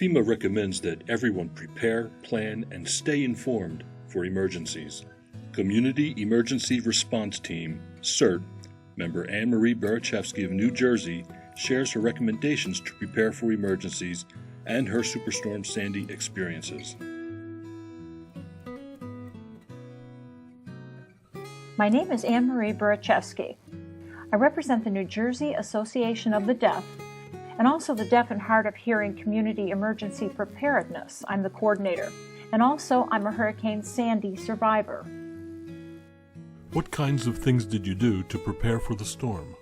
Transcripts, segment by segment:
FEMA recommends that everyone prepare, plan, and stay informed for emergencies. Community Emergency Response Team, CERT, member Anne Marie Barachevsky of New Jersey shares her recommendations to prepare for emergencies and her Superstorm Sandy experiences. My name is Anne Marie Barachevsky. I represent the New Jersey Association of the Deaf and also the Deaf and Hard of Hearing Community Emergency Preparedness. I'm the coordinator. And also, I'm a Hurricane Sandy survivor. What kinds of things did you do to prepare for the storm?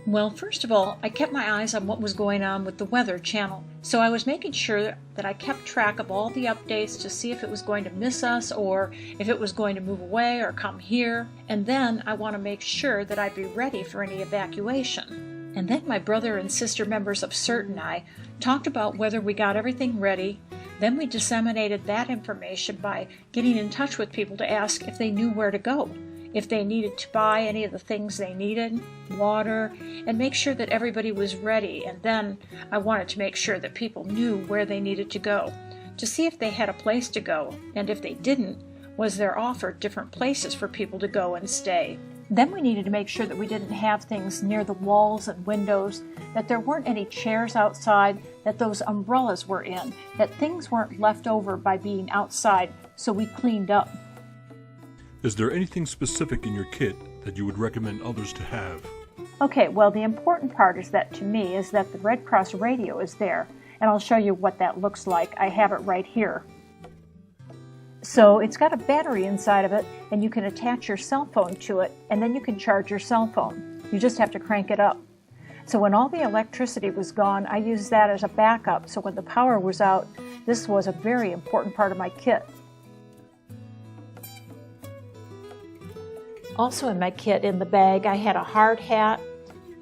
Well, first of all, I kept my eyes on what was going on with the Weather Channel. So I was making sure that I kept track of all the updates to see if it was going to miss us or if it was going to move away or come here. And then I want to make sure that I'd be ready for any evacuation. And then my brother and sister members of CERT and I talked about whether we got everything ready. Then we disseminated that information by getting in touch with people to ask if they knew where to go, if they needed to buy any of the things they needed, water, and make sure that everybody was ready. And then I wanted to make sure that people knew where they needed to go, to see if they had a place to go, and if they didn't, was there offered different places for people to go and stay. Then we needed to make sure that we didn't have things near the walls and windows, that there weren't any chairs outside, that those umbrellas were in, that things weren't left over by being outside, so we cleaned up. Is there anything specific in your kit that you would recommend others to have? Okay, well, the important part is that to me is that the Red Cross radio is there, and I'll show you what that looks like. I have it right here. So it's got a battery inside of it, and you can attach your cell phone to it, and then you can charge your cell phone. You just have to crank it up. So when all the electricity was gone, I used that as a backup, so when the power was out, this was a very important part of my kit. Also in my kit, in the bag, I had a hard hat,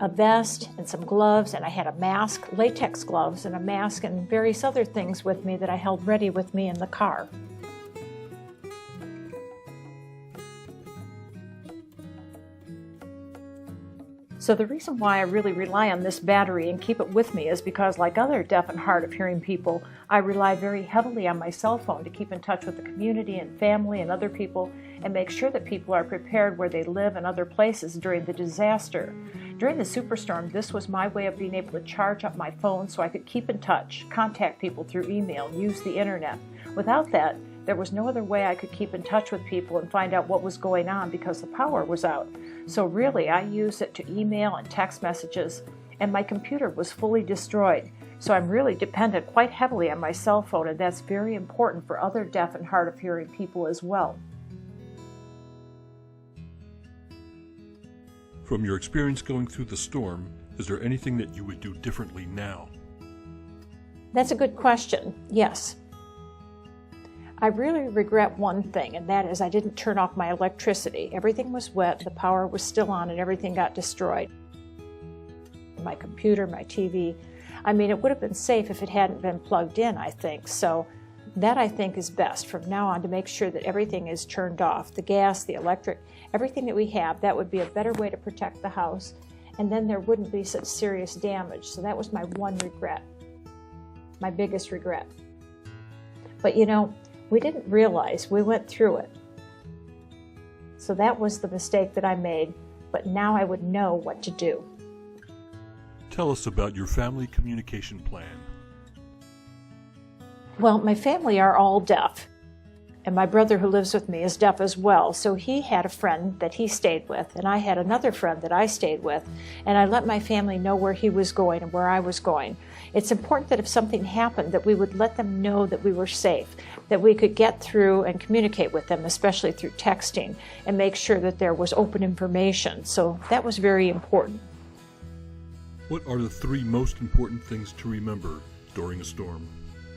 a vest, and some gloves, and I had a mask, latex gloves, and a mask, and various other things with me that I held ready with me in the car. So the reason why I really rely on this battery and keep it with me is because, like other deaf and hard of hearing people, I rely very heavily on my cell phone to keep in touch with the community and family and other people and make sure that people are prepared where they live and other places during the disaster. During the superstorm, this was my way of being able to charge up my phone so I could keep in touch, contact people through email, use the internet. Without that, there was no other way I could keep in touch with people and find out what was going on because the power was out. So really, I used it to email and text messages, and my computer was fully destroyed. So I'm really dependent quite heavily on my cell phone, and that's very important for other deaf and hard of hearing people as well. From your experience going through the storm, is there anything that you would do differently now? That's a good question. Yes. I really regret one thing, and that is I didn't turn off my electricity. Everything was wet, the power was still on, and everything got destroyed. My computer, my TV. I mean, it would have been safe if it hadn't been plugged in, I think. So that, I think, is best from now on, to make sure that everything is turned off. The gas, the electric, everything that we have, that would be a better way to protect the house, and then there wouldn't be such serious damage. So that was my one regret, my biggest regret. But you know, we didn't realize we went through it. So that was the mistake that I made, but now I would know what to do. Tell us about your family communication plan. Well, my family are all deaf, and my brother who lives with me is deaf as well, so he had a friend that he stayed with, and I had another friend that I stayed with, and I let my family know where he was going and where I was going. It's important that if something happened, that we would let them know that we were safe, that we could get through and communicate with them, especially through texting, and make sure that there was open information. So that was very important. What are the 3 most important things to remember during a storm?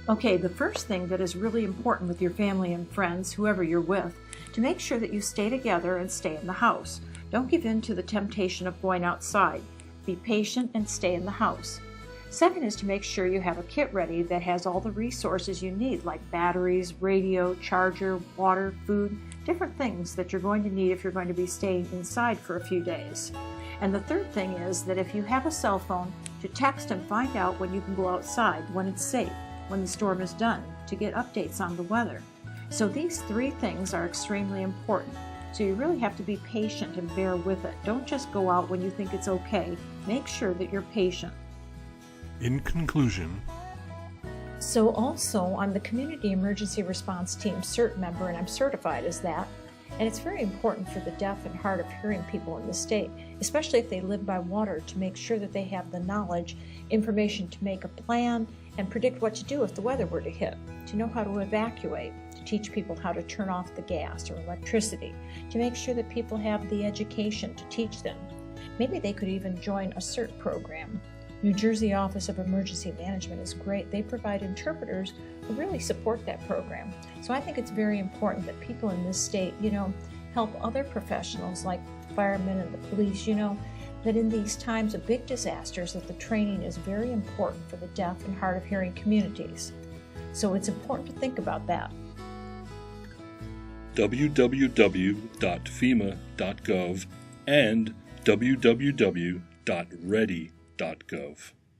Okay, the first thing that is really important with your family and friends, whoever you're with, to make sure that you stay together and stay in the house. Don't give in to the temptation of going outside. Be patient and stay in the house. Second is to make sure you have a kit ready that has all the resources you need, like batteries, radio, charger, water, food, different things that you're going to need if you're going to be staying inside for a few days. And the third thing is that if you have a cell phone, to text and find out when you can go outside, when it's safe. when the storm is done to get updates on the weather. So these three things are extremely important. So you really have to be patient and bear with it. Don't just go out when you think it's okay. Make sure that you're patient. In conclusion, So also, I'm the Community Emergency Response Team CERT member, and I'm certified as that. And it's very important for the deaf and hard of hearing people in the state, especially if they live by water, to make sure that they have the knowledge, information to make a plan, and predict what to do if the weather were to hit, to know how to evacuate, to teach people how to turn off the gas or electricity, to make sure that people have the education to teach them. Maybe they could even join a CERT program. New Jersey Office of Emergency Management is great. They provide interpreters who really support that program. So I think it's very important that people in this state, help other professionals like firemen and the police, that in these times of big disasters that the training is very important for the deaf and hard of hearing communities. So it's important to think about that. www.fema.gov and www.ready.gov.